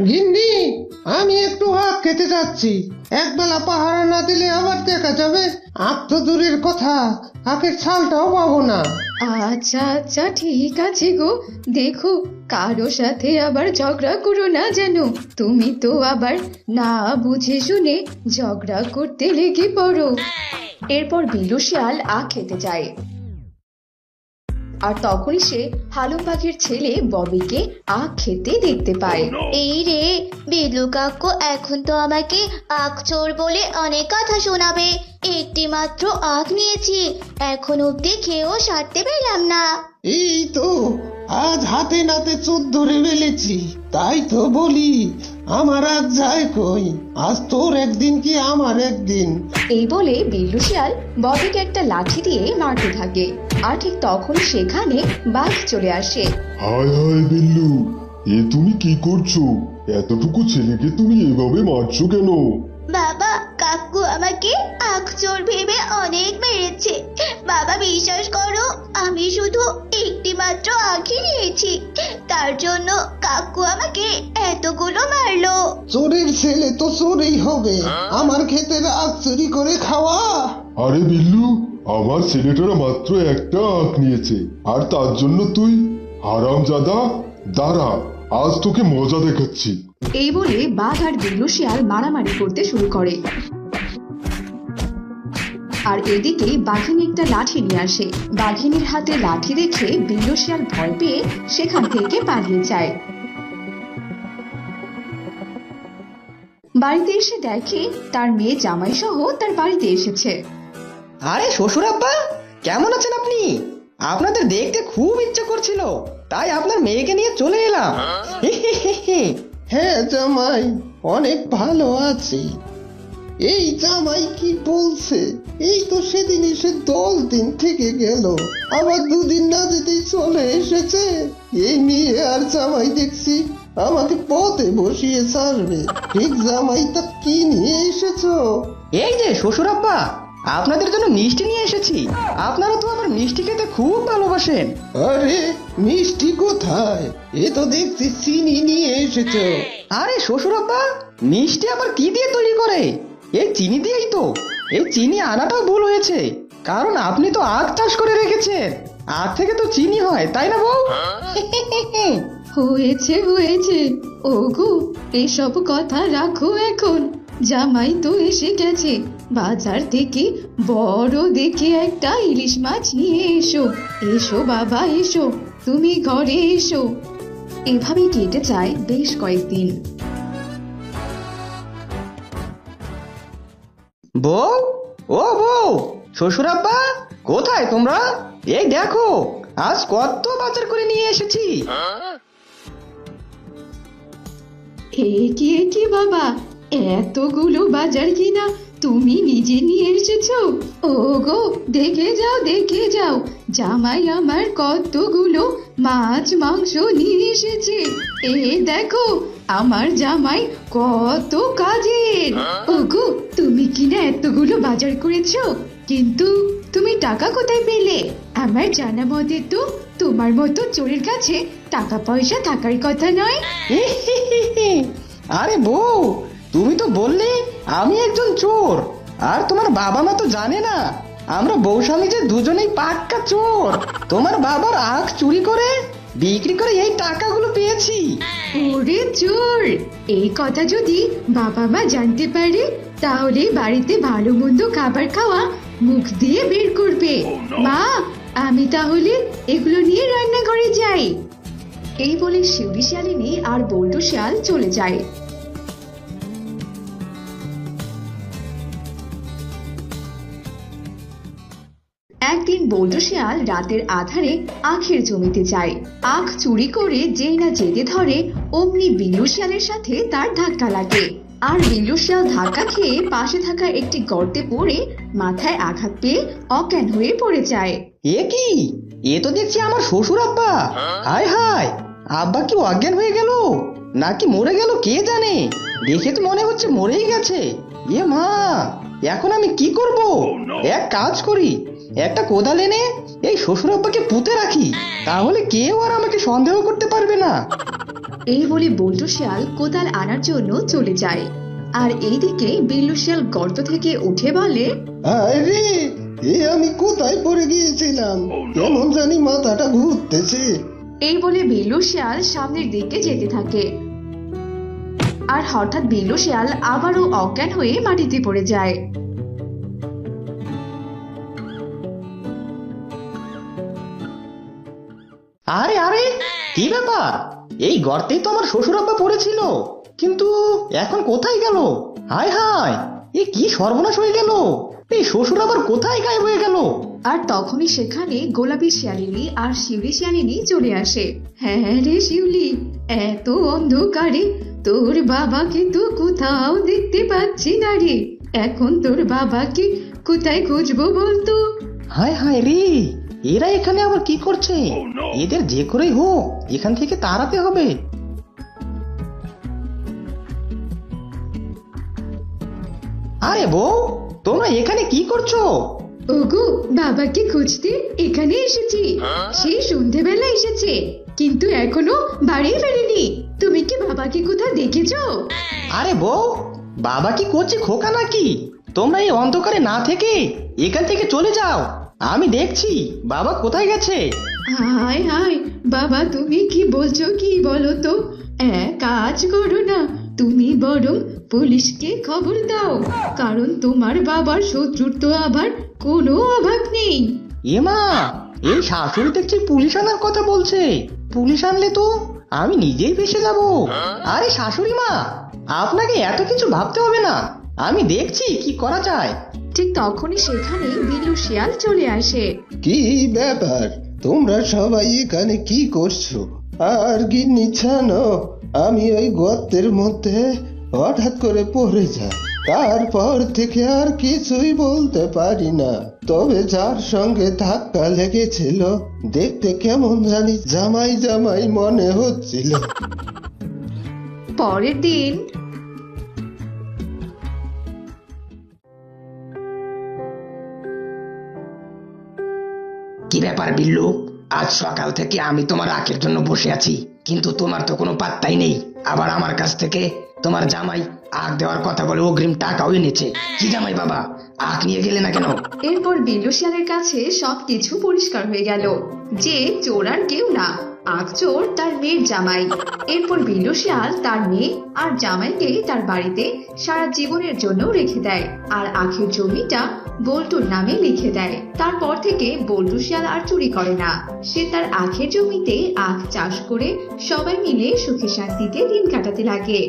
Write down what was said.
গিন্নি, আমি একটু আখ খেতে যাচ্ছি। একবেলা পাহারা না দিলে আবার দেখা যাবে আখ তো দূরের কথা, আখের ছালটাও পাবো না। আচ্ছা আচ্ছা ঠিক আছে গো, দেখো কারো সাথে আবার ঝগড়া করো না যেন। তুমি তো আবার না বুঝে শুনে ঝগড়া করতে লেগে পড়ো। এরপর বিলু শিয়াল আখ খেতে যায়, আর তখনই সে হালু পাখির ছেলে ববিকে আখ খেতে দেখতে পায়। এই রে, বিলু কাকু এখন তো আমাকে আখ চোর বলে অনেক কথা শোনাবে। একটি মাত্র আখ নিয়েছি, এখন অব্দি খেয়েও সারতে পেলাম না। এই তো আজ হাতে নাতে চোর ধরে ফেলেছি, তাই তো বলি আমার আজ যায় কই। আজ তোর একদিন কি আমার একদিন। এই বলে বিল্লু শিয়াল ববিকে একটা লাঠি দিয়ে মারতে থাকে, আর ঠিক তখন সেখানে বাঘ চলে আসে। হায় হায় বিল্লু, এ তুমি কি করছো? এতটুকু ছেলেকে তুমি এভাবে মারছো কেন? বাবা, কাকু আমাকে আখ চোর ভেবে অনেক মেরেছে। বাবা বিশ্বাস করো, আমি শুধু একটি মাত্র আখই নিয়েছি, তার জন্য কাকু আমাকে এতগুলো মারলো। চোরের ছেলে তো চোরেই হবে, আমার ক্ষেতের আখ চুরি করে খাওয়া। আরে বিল্লু, আমার ছেলেটারা মাত্র একটা আখ নিয়েছে, আর তার জন্য তুই হারামজাদা। দাঁড়া, আজ তোকে মজা দেখাচ্ছি। এই বলে বাঘ আর বিল্লু শিয়াল মারামারি করতে শুরু করে, আর এদিকে বাঘিনী একটা লাঠি নিয়ে আসে। বাঘিনীর হাতে লাঠি দেখে বিল্লু শিয়াল ভয় পেয়ে সেখান থেকে পালিয়ে যায়। বাড়িতে এসে দেখে তার মেয়ে জামাই সহ তার বাড়িতে এসেছে। আরে শ্বশুর আব্বা, কেমন আছেন আপনি? আপনাদের দেখতে খুব ইচ্ছা করছিল, তাই আপনার মেয়েকে নিয়ে চলে এলাম। হ্যাঁ জামাই, অনেক ভালো আছি। এই জামাই কি বলছে? এই তো সেদিন এসে 10 দিন থেকে গেল, আবার 2 দিন না যেতেই চলে এসেছে। এই মেয়ে আর জামাই দেখছি আমাকে পথে বসিয়ে ছাড়বে। ঠিক জামাই, তা কি নিয়ে এসেছো? এই যে শ্বশুর আব্বা, আপনাদের জন্য মিষ্টি নিয়ে এসেছি। আপনারা তো আবার মিষ্টি খেতে খুব ভালোবাসেন। আরে মিষ্টি কোথায়? এ তো দেখছি চিনি নিয়ে এসেছো। আরে শ্বশুর আব্বা, মিষ্টি আবার কি দিয়ে তৈরি করে? এই চিনি দিয়েই তো। এই চিনি আনাটাও ভুল হয়েছে, কারণ আপনি তো আখ চাষ করে রেখেছেন। আখ থেকে তো চিনি হয়, তাই না বউ? হয়েছে হয়েছে, ওগো এসব কথা রাখো এখন। জামাই তো এসে গেছে, বাজার থেকে বড় দেখে একটা ইলিশ মাছ নিয়ে এসো। এসো বাবা এসো, তুমি ঘরে এসো। এভাবেই কেটে যায় বেশ কয়েকদিন। বউ, ও বউ, শ্বশুর আব্বা, কোথায় তোমরা? এই দেখো, আজ কত বাজার করে নিয়ে এসেছি। এ কি বাবা, এতগুলো বাজার কিনা তুমি নিজে নিয়ে এসেছো? ওগো দেখে যাও, জামাই আমার কতগুলো মাছ মাংস নিয়ে এসেছে। এ দেখো, আমার জামাই কত কাজের। ওগো তুমি কিনা এতগুলো বাজার করেছো, কিন্তু তুমি টাকা কোথায় পেলে? আমার জানা মতে তো তোমার মতো চোরের কাছে টাকা পয়সা থাকার কথা নয়। আরে বউ, তুমি তো বললে আমি একজন চোর, আর তোমার বাবা মা তো জানে না আমরা বউ স্বামী যে দুজনেই পাক্কা চোর। তোমার বাবার আখ চুরি করে বিক্রি করে এই টাকাগুলো পেয়েছি। ওরে চোর, এই কথা যদি বাবা মা জানতে পারে তাহলে বাড়িতে ভালো মন্দ খাবার খাওয়া মুখ দিয়ে বের করবে। মা, আমি তাহলে এগুলো নিয়ে রান্নাঘরে যাই। এই বলে শিউলি শিয়ালিনী আর বল্টু শিয়াল চলে যায়। একদিন বল্টু শিয়াল রাতের আধারে আখের জমিতে যায়। আখ চুরি করে যেই না জেগে ধরে, অমনি বিল্লু শিয়ালের সাথে তার ধাক্কা লাগে, আর বিল্লু শিয়াল ধাক্কা খেয়ে পাশে থাকা একটি গর্তে পড়ে মাথায় আঘাত পেয়ে অজ্ঞান হয়ে পড়ে যায়। এ কি, এ তো দেখছি আমার শ্বশুর আব্বা। হায় হায়, আব্বা কি অজ্ঞান হয়ে গেল নাকি মরে গেল কে জানে? দেখে তো মনে হচ্ছে মরেই গেছে। এ মা, এখন আমি কি করব? এক কাজ করি, একটা কোদাল এনে এই শ্বশুর আব্বাকে পুঁতে রাখি, তাহলে কেউ আর আমাকে সন্দেহ করতে পারবে না। এই বলে বল্টু শিয়াল কোদাল আনার জন্য চলে যায়। আর এইদিকে বিল্লু শিয়াল গর্ত থেকে উঠে বলে, আরে এ আমি কোথায় পড়ে গিয়েছিলাম, কেমন জানি মাথাটা ঘুরতেছে। এই বলে বিল্লু শিয়াল সামনের দিকে যেতে থাকে। আর হঠাৎ বিল্লু শিয়াল আবারও অজ্ঞান হয়ে মাটিতে পড়ে যায়। আরে আরে, কি ব্যাপার? এই গর্তেই তো আমার শ্বশুর আব্বা পড়েছিল, কিন্তু এখন কোথায় গেল? হায় হায়, এ কি সর্বনাশ হয়ে গেল! এই শ্বশুর আবার কোথায় গায়েব হয়ে গেল? আর তখনই সেখানে গোলাপি শিয়ালিনী আর শিউলি শিয়ালিনী চলে আসে। হ্যাঁ রে শিউলি, এত অন্ধকারে তোর বাবাকে তো কোথাও দেখতে পাচ্ছি না রে। এখন তোর বাবাকে কোথায় খুঁজবো বলতো? হায় হায় রে, এরা এখানে আবার কি করছে? এদের যে করেই হোক এখান থেকে তাড়াতে হবে। আরে বউ, তোমরা এখানে কি করছো? ওগো, বাবাকে খুঁজতে এখানে এসেছি। সেই সন্ধেবেলা এসেছে, কিন্তু এখনো বাড়ি ফেরেনি। তুমি কি বাবাকে কোথাও দেখেছো? আরে বউ, বাবা কি করছে খোকা নাকি? তোমরা এই অন্ধকারে না থেকে এখান থেকে চলে যাও, আমি দেখছি বাবা কোথায় গেছে। হায় হায়, বাবা তুমি কি বলছো কি বলো তো? এক কাজ করো না, তুমি বরং পুলিশকে খবর দাও, কারণ তোমার বাবার শত্রুর তো আবার কোনো অভাব নেই। এমা, এই শাশুড়ি দেখছি পুলিশ আনার কথা বলছে। পুলিশ আনলে তো আমি নিজেই ফেসে যাব। আরে শাশুড়ি মা, আপনাকে এত কিছু ভাবতে হবে না, আমি দেখছি কি করা যায়। ঠিক তখনই সেখানে বিল্লু শিয়াল চলে আসে। কি ব্যাপার, তোমরা সবাই এখানে কি করছো? আর গিন্নি ছানো, আমি ওই গর্তের মধ্যে হঠাৎ করে পড়ে যাই, তারপর থেকে আর কিছুই বলতে পারি না। তবে যার সঙ্গে ধাক্কা লেগেছিল দেখতে কেমন জানি জামাই জামাই মনে হচ্ছিল। পরের দিন কি ব্যাপার বিল্লু, আজ সকাল থেকে আমি তোমার আখের জন্য বসে আছি, কিন্তু তোমার তো কোনো পাত্তাই নেই। আবার আমার কাছ থেকে তোমার জামাই আখ দেওয়ার কথা বলে অগ্রিম টাকাও এনেছে। কি জামাই বাবা, আখ নিয়ে গেলে না কেন? এরপর বিল্লু শিয়ালের কাছে সবকিছু পরিষ্কার হয়ে গেল যে চোর আর কেউ না, আখ চোর তার মেয়ের জামাই। এরপর বিল্লু শিয়াল তার মেয়ে আর জামাইকে তার বাড়িতে সারা জীবনের জন্য রেখে দেয়, আর আখের জমিটা বল্টুর নামে লিখে দেয়। তারপর থেকে বল্টু শিয়াল আর চুরি করে না, সে তার আখের জমিতে আখ চাষ করে সবাই মিলে সুখে শান্তিতে দিন কাটাতে লাগে।